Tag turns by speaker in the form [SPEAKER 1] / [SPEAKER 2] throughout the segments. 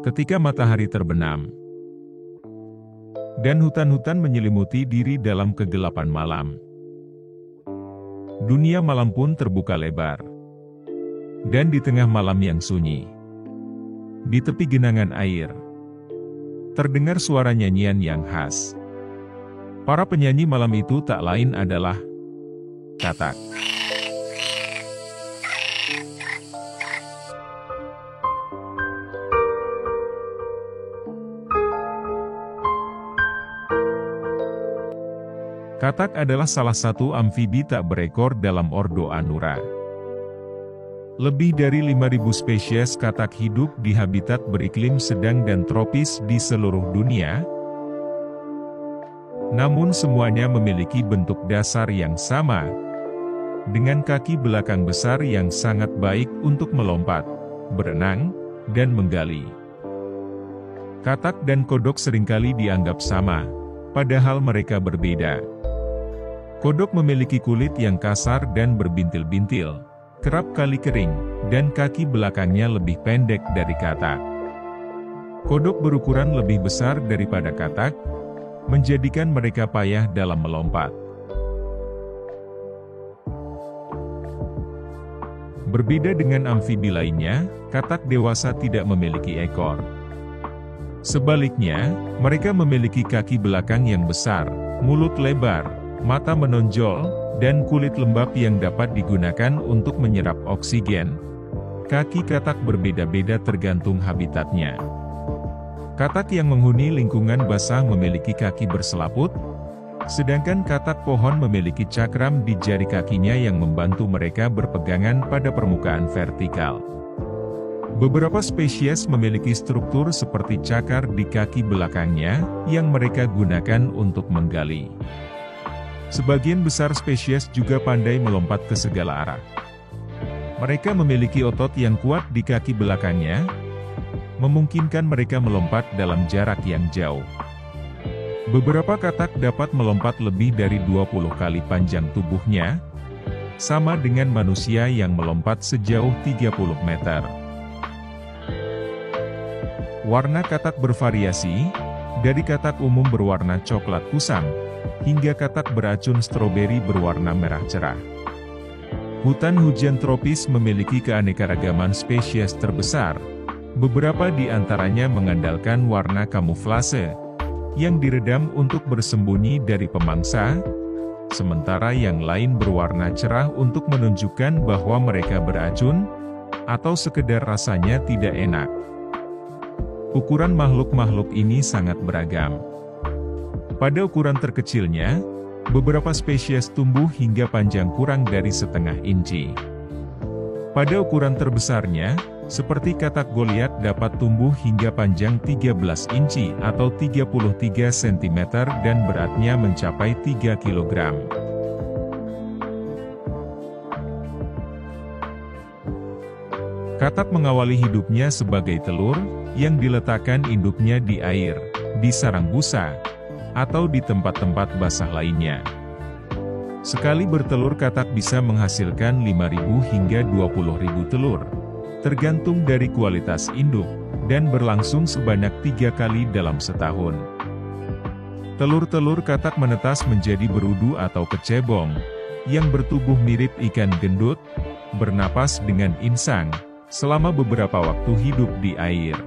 [SPEAKER 1] Ketika matahari terbenam, dan hutan-hutan menyelimuti diri dalam kegelapan malam, dunia malam pun terbuka lebar. Dan di tengah malam yang sunyi, di tepi genangan air, terdengar suara nyanyian yang khas. Para penyanyi malam itu tak lain adalah katak. Katak adalah salah satu amfibi tak berekor dalam ordo Anura. Lebih dari 5.000 spesies katak hidup di habitat beriklim sedang dan tropis di seluruh dunia. Namun semuanya memiliki bentuk dasar yang sama, dengan kaki belakang besar yang sangat baik untuk melompat, berenang, dan menggali. Katak dan kodok seringkali dianggap sama, padahal mereka berbeda. Kodok memiliki kulit yang kasar dan berbintil-bintil, kerap kali kering, dan kaki belakangnya lebih pendek dari katak. Kodok berukuran lebih besar daripada katak, menjadikan mereka payah dalam melompat. Berbeda dengan amfibi lainnya, katak dewasa tidak memiliki ekor. Sebaliknya, mereka memiliki kaki belakang yang besar, mulut lebar, mata menonjol, dan kulit lembab yang dapat digunakan untuk menyerap oksigen. Kaki katak berbeda-beda tergantung habitatnya. Katak yang menghuni lingkungan basah memiliki kaki berselaput, sedangkan katak pohon memiliki cakram di jari kakinya yang membantu mereka berpegangan pada permukaan vertikal. Beberapa spesies memiliki struktur seperti cakar di kaki belakangnya, yang mereka gunakan untuk menggali. Sebagian besar spesies juga pandai melompat ke segala arah. Mereka memiliki otot yang kuat di kaki belakangnya, memungkinkan mereka melompat dalam jarak yang jauh. Beberapa katak dapat melompat lebih dari 20 kali panjang tubuhnya, sama dengan manusia yang melompat sejauh 30 meter. Warna katak bervariasi, dari katak umum berwarna coklat kusam, hingga katak beracun stroberi berwarna merah cerah. Hutan hujan tropis memiliki keanekaragaman spesies terbesar. Beberapa di antaranya mengandalkan warna kamuflase, yang diredam untuk bersembunyi dari pemangsa, sementara yang lain berwarna cerah untuk menunjukkan bahwa mereka beracun, atau sekedar rasanya tidak enak. Ukuran makhluk-makhluk ini sangat beragam. Pada ukuran terkecilnya, beberapa spesies tumbuh hingga panjang kurang dari setengah inci. Pada ukuran terbesarnya, seperti katak Goliat dapat tumbuh hingga panjang 13 inci atau 33 cm dan beratnya mencapai 3 kg. Katak mengawali hidupnya sebagai telur, yang diletakkan induknya di air, di sarang busa, atau di tempat-tempat basah lainnya. Sekali bertelur katak bisa menghasilkan 5.000 hingga 20.000 telur, tergantung dari kualitas induk, dan berlangsung sebanyak 3 kali dalam setahun. Telur-telur katak menetas menjadi berudu atau kecebong, yang bertubuh mirip ikan gendut, bernapas dengan insang, selama beberapa waktu hidup di air.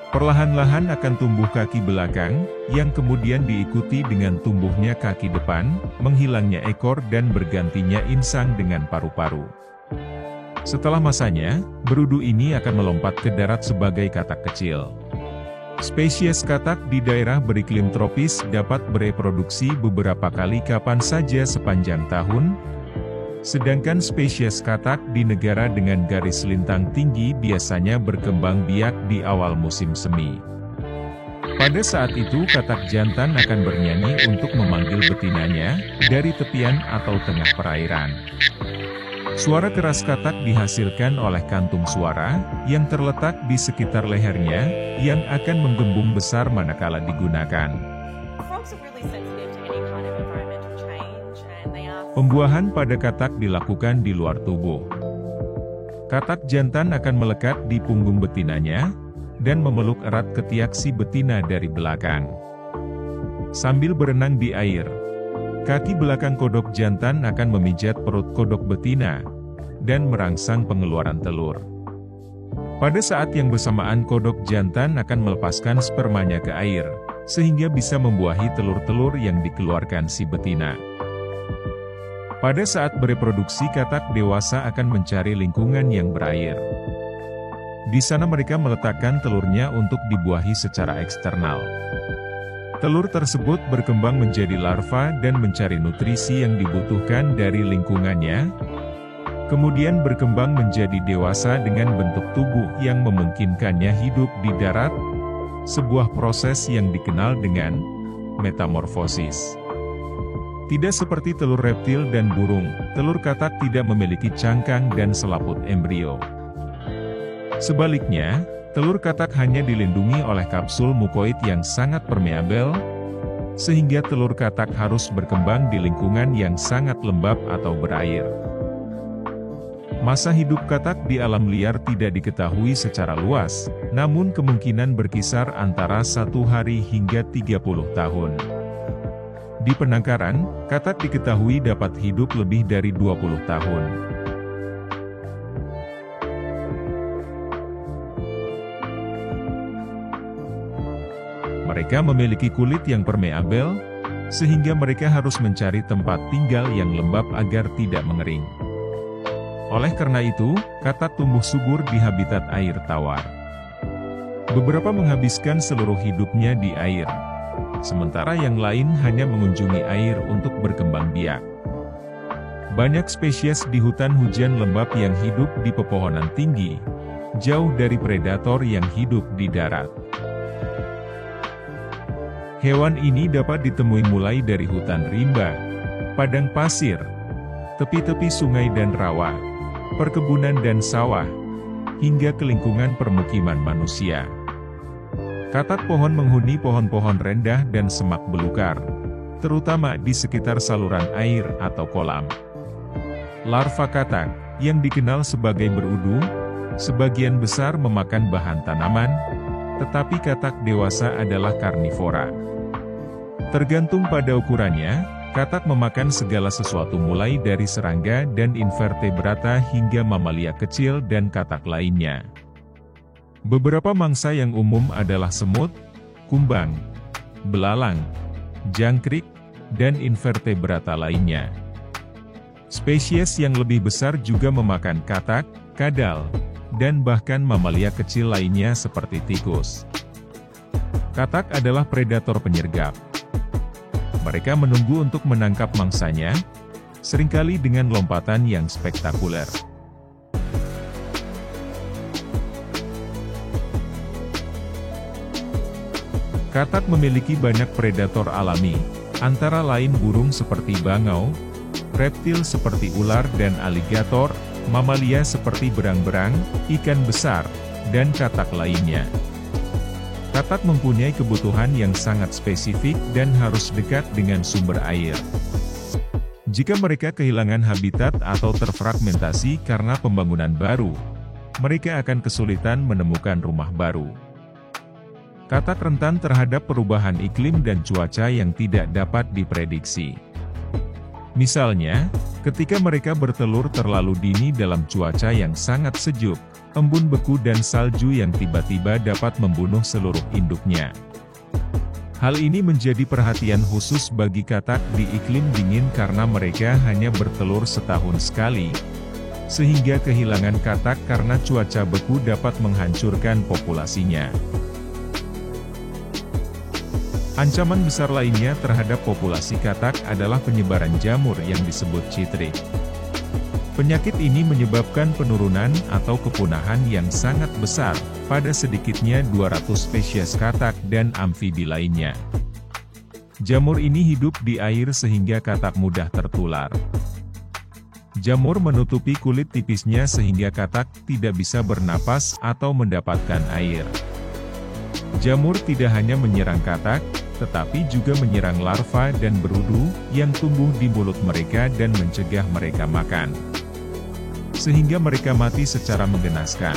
[SPEAKER 1] Perlahan-lahan akan tumbuh kaki belakang, yang kemudian diikuti dengan tumbuhnya kaki depan, menghilangnya ekor dan bergantinya insang dengan paru-paru. Setelah masanya, berudu ini akan melompat ke darat sebagai katak kecil. Spesies katak di daerah beriklim tropis dapat bereproduksi beberapa kali kapan saja sepanjang tahun, sedangkan spesies katak di negara dengan garis lintang tinggi biasanya berkembang biak di awal musim semi. Pada saat itu katak jantan akan bernyanyi untuk memanggil betinanya dari tepian atau tengah perairan. Suara keras katak dihasilkan oleh kantung suara, yang terletak di sekitar lehernya, yang akan menggembung besar manakala digunakan. Pembuahan pada katak dilakukan di luar tubuh. Katak jantan akan melekat di punggung betinanya, dan memeluk erat ketiak si betina dari belakang. Sambil berenang di air, kaki belakang kodok jantan akan memijat perut kodok betina, dan merangsang pengeluaran telur. Pada saat yang bersamaan kodok jantan akan melepaskan spermanya ke air, sehingga bisa membuahi telur-telur yang dikeluarkan si betina. Pada saat bereproduksi, katak dewasa akan mencari lingkungan yang berair. Di sana mereka meletakkan telurnya untuk dibuahi secara eksternal. Telur tersebut berkembang menjadi larva dan mencari nutrisi yang dibutuhkan dari lingkungannya, kemudian berkembang menjadi dewasa dengan bentuk tubuh yang memungkinkannya hidup di darat, sebuah proses yang dikenal dengan metamorfosis. Tidak seperti telur reptil dan burung, telur katak tidak memiliki cangkang dan selaput embrio. Sebaliknya, telur katak hanya dilindungi oleh kapsul mukoid yang sangat permeabel, sehingga telur katak harus berkembang di lingkungan yang sangat lembab atau berair. Masa hidup katak di alam liar tidak diketahui secara luas, namun kemungkinan berkisar antara 1 hari hingga 30 tahun. Di penangkaran, katak diketahui dapat hidup lebih dari 20 tahun. Mereka memiliki kulit yang permeabel, sehingga mereka harus mencari tempat tinggal yang lembab agar tidak mengering. Oleh karena itu, katak tumbuh subur di habitat air tawar. Beberapa menghabiskan seluruh hidupnya di air, sementara yang lain hanya mengunjungi air untuk berkembang biak. Banyak spesies di hutan hujan lembab yang hidup di pepohonan tinggi, jauh dari predator yang hidup di darat. Hewan ini dapat ditemui mulai dari hutan rimba, padang pasir, tepi-tepi sungai dan rawa, perkebunan dan sawah, hingga ke lingkungan permukiman manusia. Katak pohon menghuni pohon-pohon rendah dan semak belukar, terutama di sekitar saluran air atau kolam. Larva katak, yang dikenal sebagai berudu, sebagian besar memakan bahan tanaman, tetapi katak dewasa adalah karnivora. Tergantung pada ukurannya, katak memakan segala sesuatu mulai dari serangga dan invertebrata hingga mamalia kecil dan katak lainnya. Beberapa mangsa yang umum adalah semut, kumbang, belalang, jangkrik, dan invertebrata lainnya. Spesies yang lebih besar juga memakan katak, kadal, dan bahkan mamalia kecil lainnya seperti tikus. Katak adalah predator penyergap. Mereka menunggu untuk menangkap mangsanya, seringkali dengan lompatan yang spektakuler. Katak memiliki banyak predator alami, antara lain burung seperti bangau, reptil seperti ular dan aligator, mamalia seperti berang-berang, ikan besar, dan katak lainnya. Katak mempunyai kebutuhan yang sangat spesifik dan harus dekat dengan sumber air. Jika mereka kehilangan habitat atau terfragmentasi karena pembangunan baru, mereka akan kesulitan menemukan rumah baru. Katak rentan terhadap perubahan iklim dan cuaca yang tidak dapat diprediksi. Misalnya, ketika mereka bertelur terlalu dini dalam cuaca yang sangat sejuk, embun beku dan salju yang tiba-tiba dapat membunuh seluruh induknya. Hal ini menjadi perhatian khusus bagi katak di iklim dingin karena mereka hanya bertelur setahun sekali, sehingga kehilangan katak karena cuaca beku dapat menghancurkan populasinya. Ancaman besar lainnya terhadap populasi katak adalah penyebaran jamur yang disebut citrik. Penyakit ini menyebabkan penurunan atau kepunahan yang sangat besar pada sedikitnya 200 spesies katak dan amfibi lainnya. Jamur ini hidup di air sehingga katak mudah tertular. Jamur menutupi kulit tipisnya sehingga katak tidak bisa bernapas atau mendapatkan air. Jamur tidak hanya menyerang katak, tetapi juga menyerang larva dan berudu yang tumbuh di mulut mereka dan mencegah mereka makan, sehingga mereka mati secara menggenaskan.